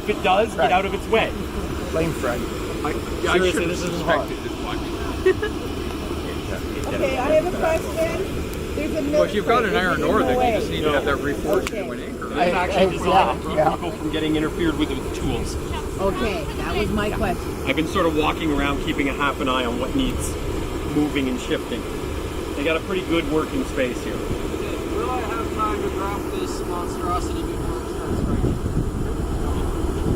If it does, get out of its way. Blame Fred. Seriously, this is hard. Okay, I have a question. There's a Well, if you've got an iron ore, then you just need to have that reforged into an anchor. It's actually designed to keep people from getting interfered with tools. Okay, that was my question. I've been sort of walking around keeping a half an eye on what needs moving and shifting. They got a pretty good working space here. Will I have time to drop this monstrosity before it starts striking?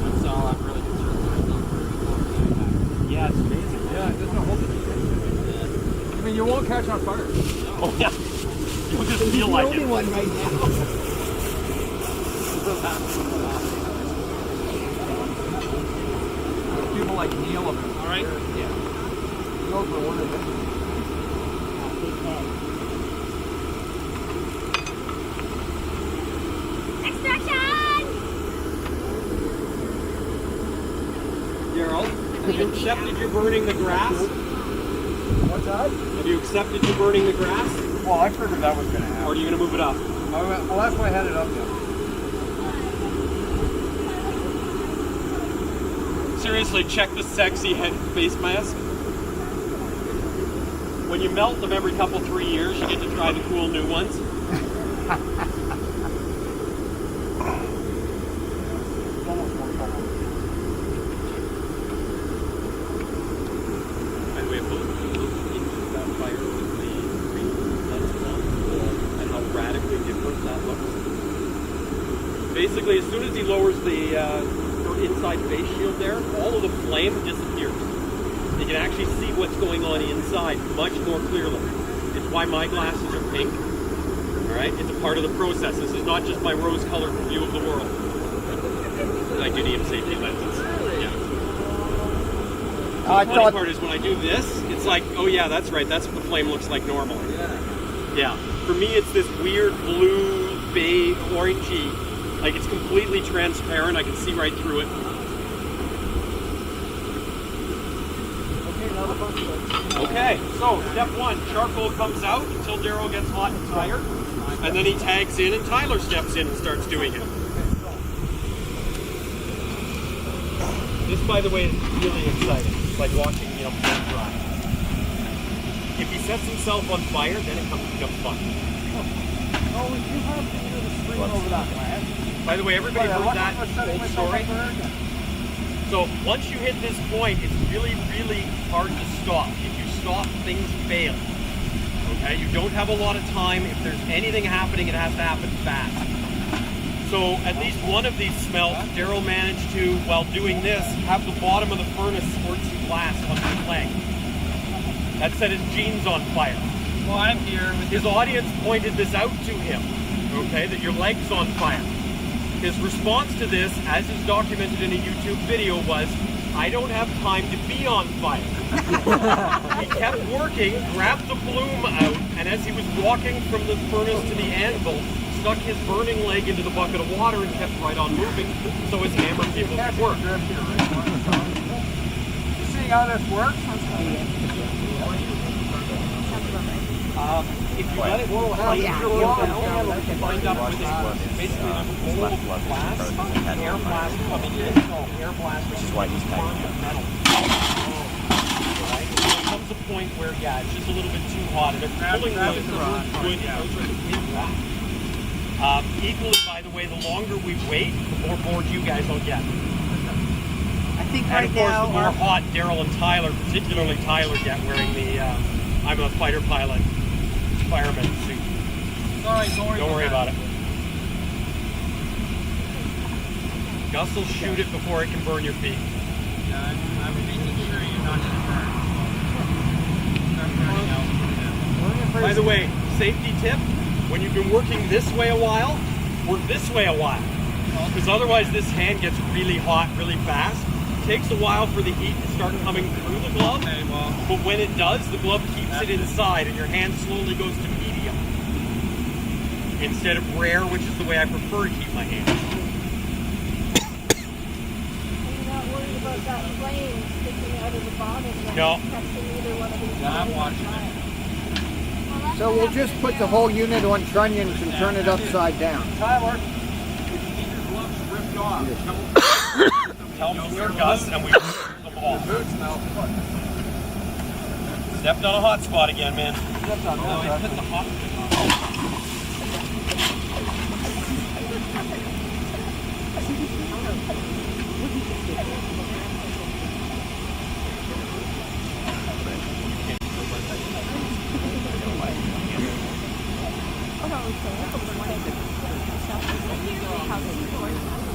That's all I'm really concerned about. Yeah, it's amazing. Yeah, it doesn't hold it. I mean, you won't catch on fire. Oh yeah, you'll just feel like it. The only one right now. People like Neil of it. All right. Yeah. Go for one of them. Darrell, have you accepted you're burning the grass? What's that? Have you accepted you're burning the grass? Well, I figured that was going to happen. Or are you going to move it up? Well, that's why I had it up there. Seriously, check the sexy head face mask. When you melt them every couple, 3 years, you get to try the cool new ones. By the way, if look into that fire with the green that's on the wall and how radically different that looks. Basically, as soon as he lowers the inside face shield there, all of the flame disappears. You can actually see what's going on inside much more clearly. It's why my glasses are pink. Alright? It's a part of the process. This is not just my rose-colored view of the world. I do need safety lenses. Yeah. The funny part is when I do this, it's like, oh yeah, that's right, that's what the flame looks like normally. Yeah. For me, it's this weird blue, beige, orangey. Like it's completely transparent. I can see right through it. Okay, so step one, charcoal comes out until Darrell gets hot and tired, and then he tags in and Tyler steps in and starts doing it. This, by the way, is really exciting. It's like watching, paint dry. If he sets himself on fire, then it becomes fun. Oh, you have to do the string over that plant. By the way, everybody heard that old story? So once you hit this point, it's really, really hard to stop. If you stop, things fail. Okay, you don't have a lot of time. If there's anything happening, it has to happen fast. So at least one of these smelts, Darrell managed to, while doing this, have the bottom of the furnace squirt some glass onto his leg. That set his jeans on fire. Well, I'm here with His audience pointed this out to him, okay, that your leg's on fire. His response to this, as is documented in a YouTube video, was, I don't have time to be on fire. He kept working, grabbed the bloom out, and as he was walking from the furnace to the anvil, stuck his burning leg into the bucket of water and kept right on moving, so his hammer cable could work. You see how this works? If you let it roll out, you can wind up with basically a bowl of blast, air blast coming in, air blast, which is why he's burning metal. Right? There comes a point where, yeah, it's just a little bit too hot, and it's pulling good rock. Equally, by the way, the longer we wait, the more bored you guys will get. I think And right of course, now, the more hot Darrell and Tyler, particularly Tyler, get wearing the I'm a fighter pilot fireman suit. Sorry, Don't worry about it. Gus will shoot it before it can burn your feet. Yeah, I'm making sure you're not going to burn. Start burning out. By the way, safety tip, when you've been working this way a while, work this way a while. Because otherwise this hand gets really hot really fast. It takes a while for the heat to start coming through the glove, Okay, well, but when it does, the glove keeps it inside and your hand slowly goes to medium. Instead of rare, which is the way I prefer to keep my hands. You're not worried about that flame sticking out of the bottom? No. Catching either one of these yeah, I'm watching it. So we'll just put the whole unit on trunnions and turn it upside down. Tyler, if you get your gloves ripped off, helped near Gus, and we them off. Stepped on a hot spot again, man. Stepped on Oh, that. he hit the hot.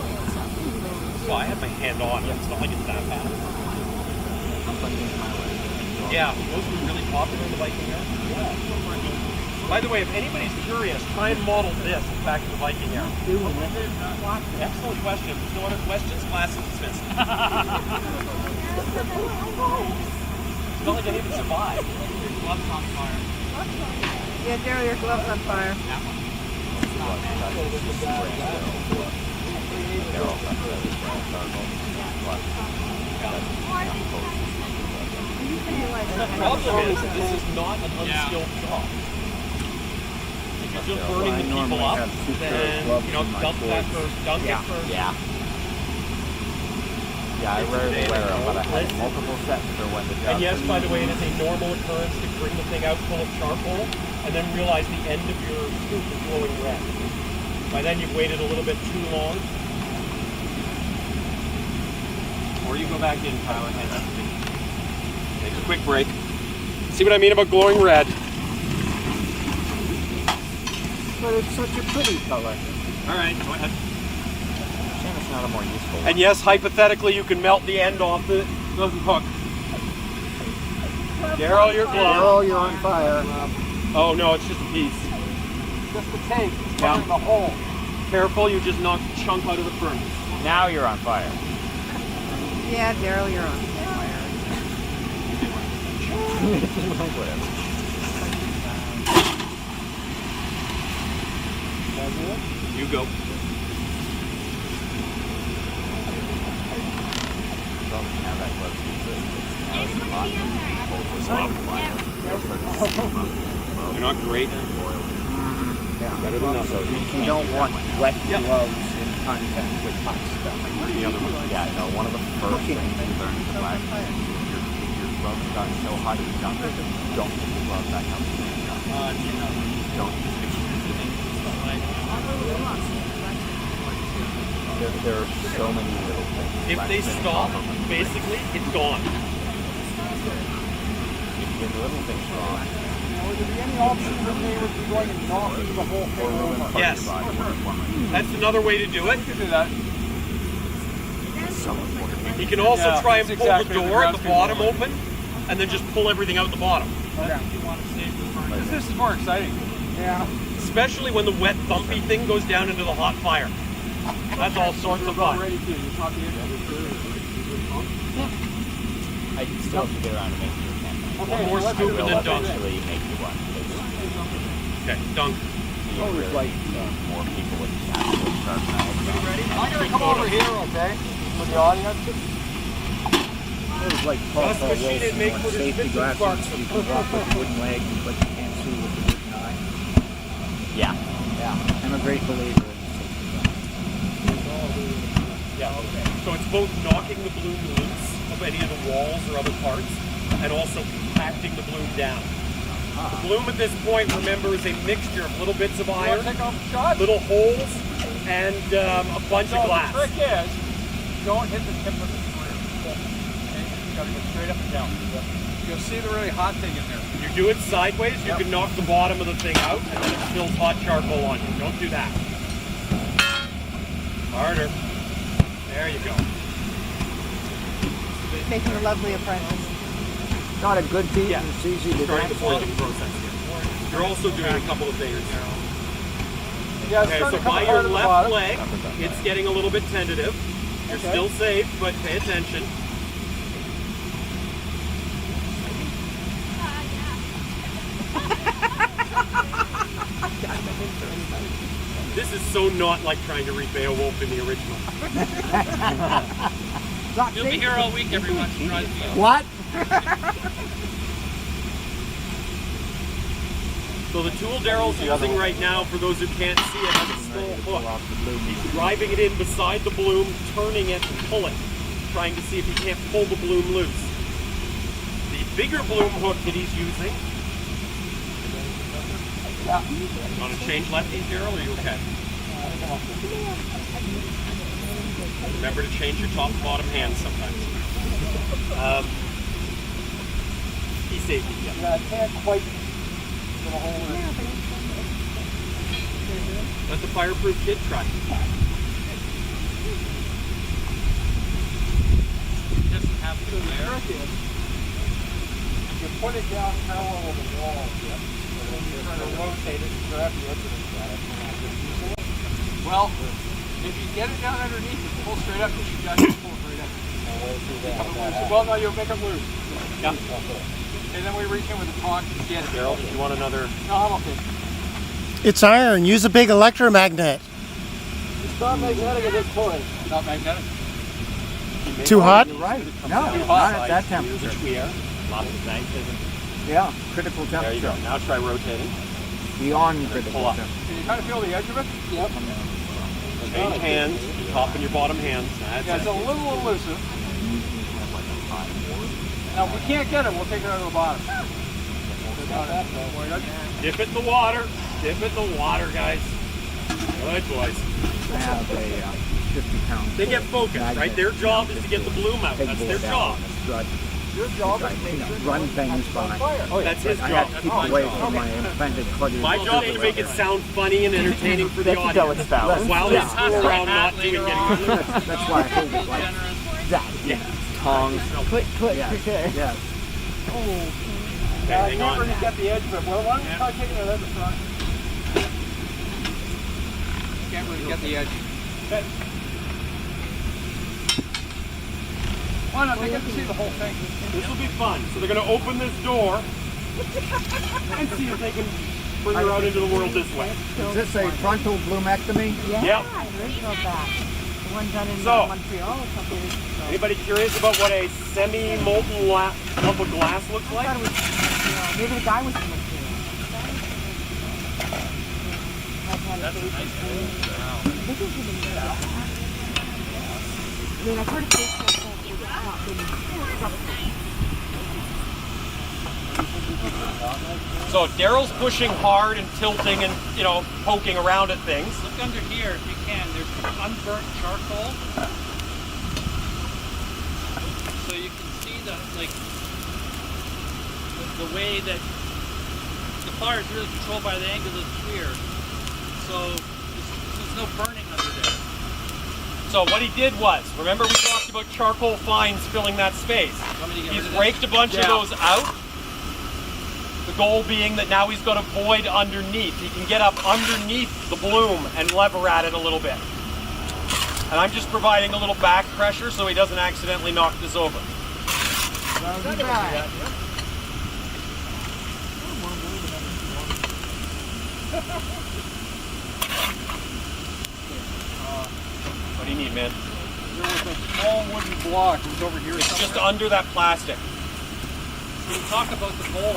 Well, I had my hand on it. It's not like it's that bad. Yeah, those were really popular in the Viking era. By the way, if anybody's curious, try and model this back in the Viking era. Excellent question. If there's no other questions, class is dismissed. It's not like any of it survived. Your gloves on fire. Yeah, Darrell, your gloves on fire. The problem is, this is not an unskilled job. If you're just burning the people up, then, dump that first, dunk it first. Yeah, I rarely wear them, but I had multiple sets for when the job. And yes, by the way, it is a normal occurrence to bring the thing out full of charcoal and then realize the end of your scoop is glowing red. By then you've waited a little bit too long. Or you go back in, Tyler, and take a quick break. See what I mean about glowing red? But it's such a pretty color. All right, go ahead. Shame it's not a more useful one. And yes, hypothetically, you can melt the end off the hook. Darrell, your glove. Oh, you're on fire. Oh no, it's just a piece. Just the tape. It's covering the hole. Careful, you just knocked a chunk out of the furnace. Now you're on fire. Yeah, Darrell, you're on fire. Whatever. You go. You're not great. Better than nothing. You don't want wet gloves in contact with hot stuff. The other one, one of the first things you learn in the lab is your gloves got so hot you dump it, don't put the glove back up. Don't just excuse the thing. There are so many little things. If they stop, basically, it's gone. If you get the little things wrong, Would there be any option that they would be going and knocking the whole thing over? Yes. That's another way to do it. You can do that. You can also try and that's pull exactly the what door the at the grounds bottom open, and then just pull everything out the bottom. Okay. This is more exciting. Yeah. Especially when the wet, thumpy thing goes down into the hot fire. That's all sorts of fun. Ready to. It's not the end. I still have to get around to make you a campaign. Okay, More let's scoop do and it. then dunk. Eventually make you one. Okay, dunk. Oh, it's like, More people with actual sharp knives. I'm going to come over here, okay? For the audience. It was like Gus, what she didn't make for the safety spitting glasses. sparks. You can walk with a wooden leg, but you can't see with the wooden eye. Yeah. Yeah. I'm a great believer in safety glasses. Yeah. So it's both knocking the bloom loose of any of the walls or other parts, and also compacting the bloom down. The bloom at this point, remember, is a mixture of little bits of iron, Take off the shot. little holes, and a bunch of glass. The trick is, don't hit the tip of the screw. Okay? You got to go straight up and down. You'll see the really hot thing in there. You do it sideways, you can knock the bottom of the thing out, and then it spills hot charcoal on you. Don't do that. Harder. There you go. Making a lovely apprentice. Not a good beat. Yeah. It's easy to Starting the dance blending with. process here. You're also doing a couple of things. Yeah, it's Okay, starting so to come by apart your at the left bottom. leg, it's getting a little bit tentative. You're Okay. still safe, but pay attention. This is so not like trying to read Beowulf in the original. You'll be here all week, everyone. Surprise you. What? So the tool Darrell's using right now, for those who can't see it, has a small hook. He's driving it in beside the bloom, turning it, and pulling. trying to see if he can't pull the bloom loose. The bigger bloom hook that he's using. You want to change lefties, Darrell, or are you okay? Remember to change your top and bottom hands sometimes. He's safety, yeah. Yeah, I can't quite get a hold of it. Let the fireproof kid try. Doesn't have to there. You put it down parallel with the wall, Jeff. And then you're trying to rotate it and grab the edge of it. Well, if you get it down underneath and pull straight up, you should just pull straight up. Well, no, you'll make it loose. Yeah. And then we reach in with the tongs and get it. Darrell, do you want another? No, I'm okay. It's iron. Use a big electromagnet. It's not magnetic at this point. Not magnetic? Too hot? You're right. Too No, hot. not at that temperature. Lots of magnetism. Yeah, critical There you go. temperature. Now try rotating. Beyond critical Pull up. temperature. Can you kind of feel the edge of it? Yep. Change hands, your top and your bottom hands. That's Yeah, it's a it. little elusive. Now, if we can't get it, we'll take it out of the bottom. Dip it in the water. Dip it in the water, guys. Good boys. I have a 50-pound. They get focused, right? Their job is to get the bloom out. That's their job. Your job is to make sure Run things by. That's his I job. have to That's keep my away job. from my offended buddies. My job is to make it sound funny and entertaining for the audience. While they screw around not doing anything. That's why I hold it like that. Yeah. Tongs. Click, Yes. Yes. Okay, I hang can't on. really get the edge of it. Well, why don't you try taking it at the front? Can't really get the edge. Why not? They get to see the whole thing. This will be fun. So they're going to open this door and see if they can bring her out into the world this way. Is this a frontal bloomectomy? Yeah, Yep. original back. The one done in So- Montreal a couple weeks ago. Anybody curious about what a semi-molten lump of glass looks I like? thought it was Montreal. Maybe the guy was from Montreal. That's a nice This is even better. I mean, I've heard of this stuff, but it's not been structured. So Darrell's pushing hard and tilting and, poking around at things. Look under here if you can. There's unburnt charcoal. So you can see the way that the fire is really controlled by the angle of the sphere. So there's no burning under there. So what he did was, remember we talked about charcoal fines filling that space. Want me to get He's rid of that? raked a bunch of those out. The goal being that now he's got a void underneath. He can get up underneath the bloom and lever at it a little bit. And I'm just providing a little back pressure so he doesn't accidentally knock this over. What do you need, man? There was a small wooden block. It was over here. It's just under that plastic. We talk about the bowl.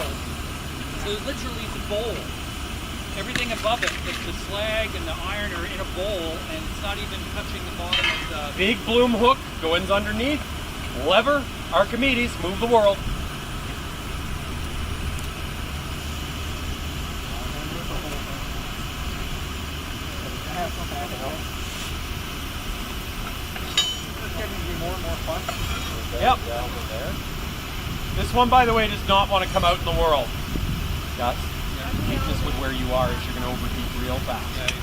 So literally the bowl. Everything above it, the slag and the iron are in a bowl, and it's not even touching the bottom of the... Big bloom hook goes underneath. Lever, Archimedes, move the world. It's getting to be more and more fun. Yep. This one, by the way, does not want to come out in the world. Gus, keep this with where you are, as you're going to overheat real fast.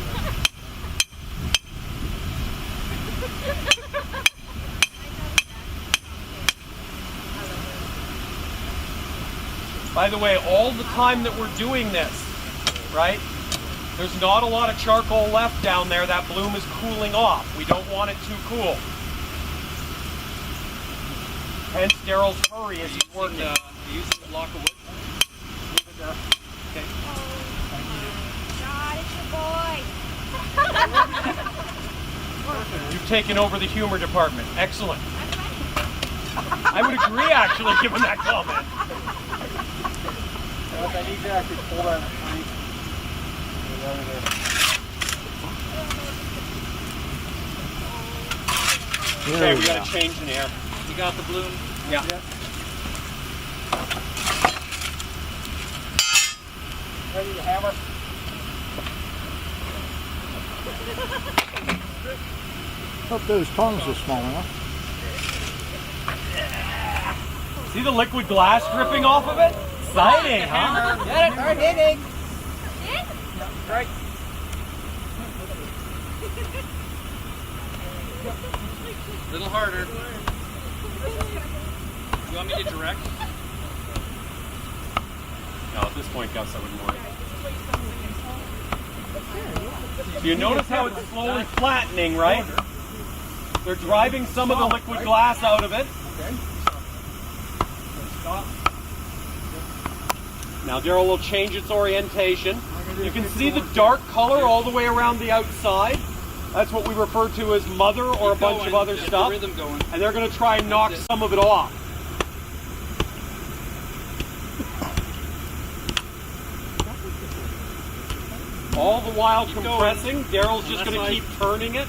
By the way, all the time that we're doing this, right, there's not a lot of charcoal left down there. That bloom is cooling off. We don't want it too cool. Hence Darrell's hurry as he's working. Using the block of wood. Okay. God, it's your boy. You've taken over the humor department. Excellent. I would agree, actually, given that comment. I need to actually pull that free. Okay, we got to change in air. You got the bloom? Yeah. Ready to hammer? Hope those tongs are small enough. See the liquid glass dripping off of it? Exciting, huh? Get it, start hitting. Right. A little harder. You want me to direct? No, at this point, Gus, I wouldn't worry. Do you notice how it's slowly flattening, right? They're driving some of the liquid glass out of it. Now Darrell will change its orientation. You can see the dark color all the way around the outside. That's what we refer to as mother or a bunch of other stuff. Rhythm going. And they're going to try and knock some of it off. All the while compressing, Darrell's just going to keep turning it.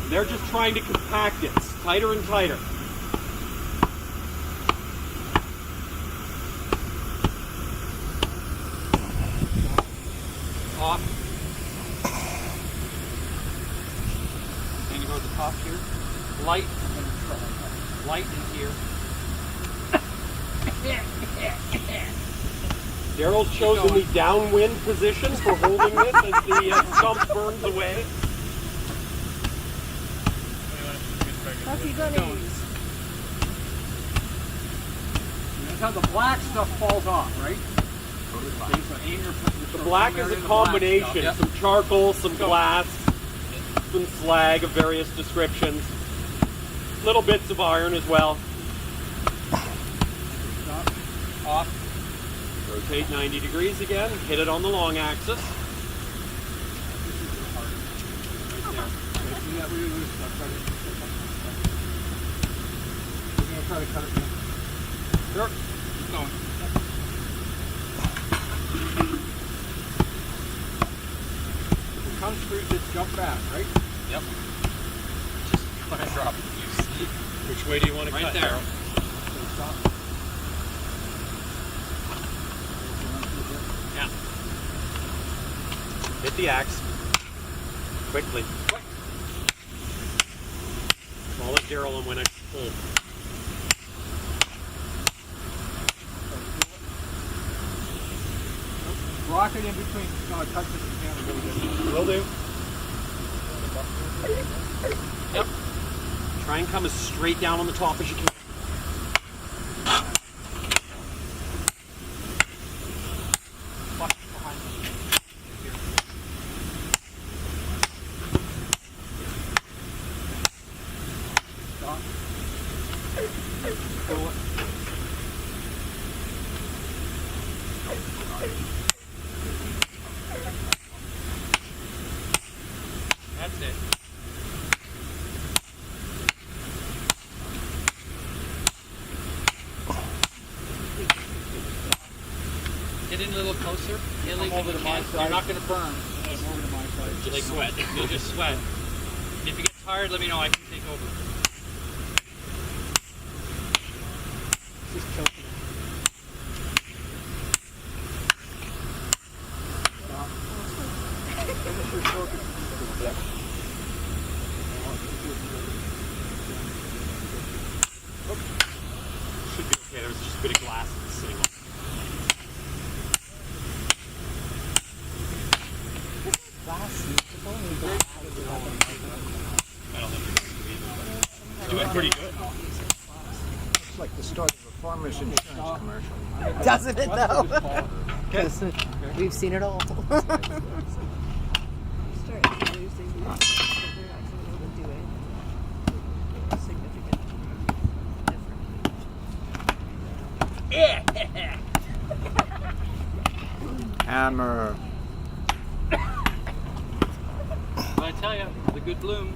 They're just trying to compact it tighter and tighter. Off. And you go to the top here. Light. Light in here. Darrell's chosen the downwind position for holding this as the stump burns away. How's he gonna That's how the black stuff falls off, right? The black is a combination, some charcoal, some glass, some slag of various descriptions, little bits of iron as well. Off. Rotate 90 degrees again, hit it on the long axis. We're going to try to cut it down. Sure. Keep going. If it comes through, just jump back, right? Yep. Just when I drop it, you see. Which way do you want to Right cut? there. Yeah. Hit the axe. Quickly. I'll let Darrell in when I pull. Rock it in between. No, touch it if you can a little bit. Will do. Yep. Try and come as straight down on the top as you can. That's it. Get in a little closer. Get a little bit more. You're not going to burn. Come over to my side. Just sweat. You'll just sweat. And if you get tired, let me know. I can take over. Just choke it. Stop. Finish your choking. Should be okay. There's just a bit of glass that's sitting on. I don't think it's doing pretty good. It's like the start of a farmer's insurance commercial. Doesn't it though? Because we've seen it all. start losing these, they're not going to be able to do it significant different. Hammer. But I tell you, the good bloom,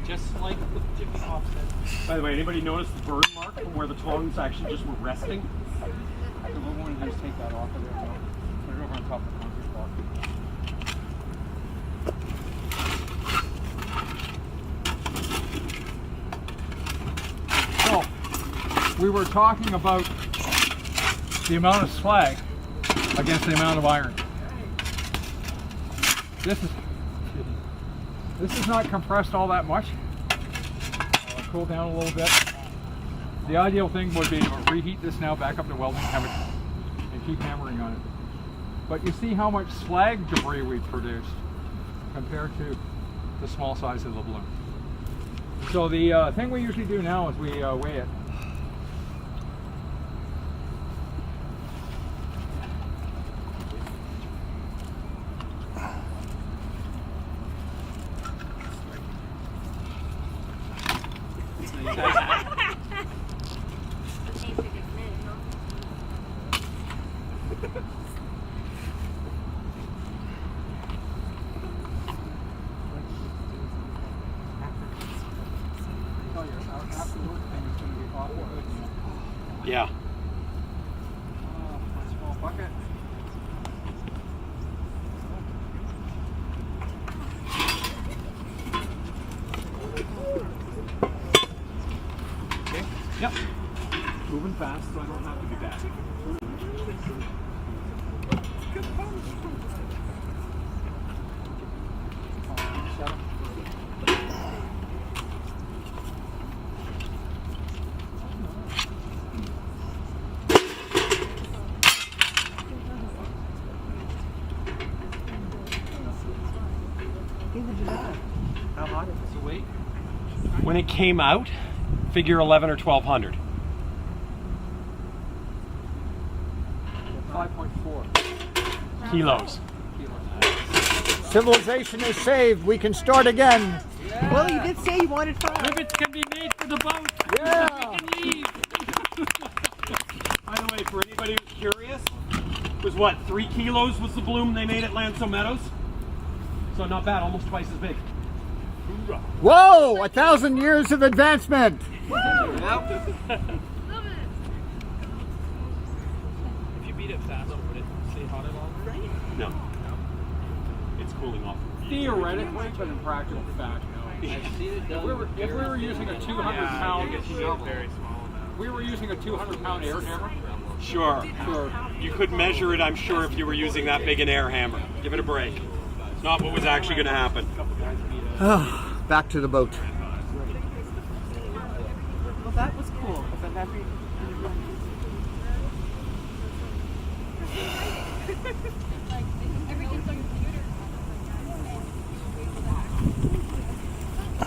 just like the Jimmy Hop said. By the way, anybody notice the burn mark from where the tongs actually just were resting? So what we want to do is take that off of there. Put it over on top of the concrete block. we were talking about the amount of slag against the amount of iron. This is not compressed all that much. Cool down a little bit. The ideal thing would be to reheat this now back up to welding temperature and keep hammering on it. But you see how much slag debris we produced compared to the small size of the balloon. So the thing we usually do now is we weigh it. Yeah. Small bucket. Okay. Yep. Moving fast, so I don't have to be back. How hot is it? So wait. When it came out, figure 11 or 1200. 5.4 kilos. Civilization is saved. We can start again. Well, you did say you wanted 5. Rivets can be made for the boat. Yeah. We can leave. By the way, for anybody who's curious, it was what, 3 kilos was the bloom they made at Lanso Meadows? So not bad, almost twice as big. Hoorah. Whoa! 1,000 years of advancement. If you beat it faster, would it stay hotter longer? No. It's cooling off. theoretically, but in practical fact, no. If we were using a 200-pound, we were using a 200-pound air hammer. Sure. You could measure it, I'm sure, if you were using that big an air hammer. Give it a break. It's not what was actually going to happen. Back to the boat. Well, that was cool. But every Everything's on computer.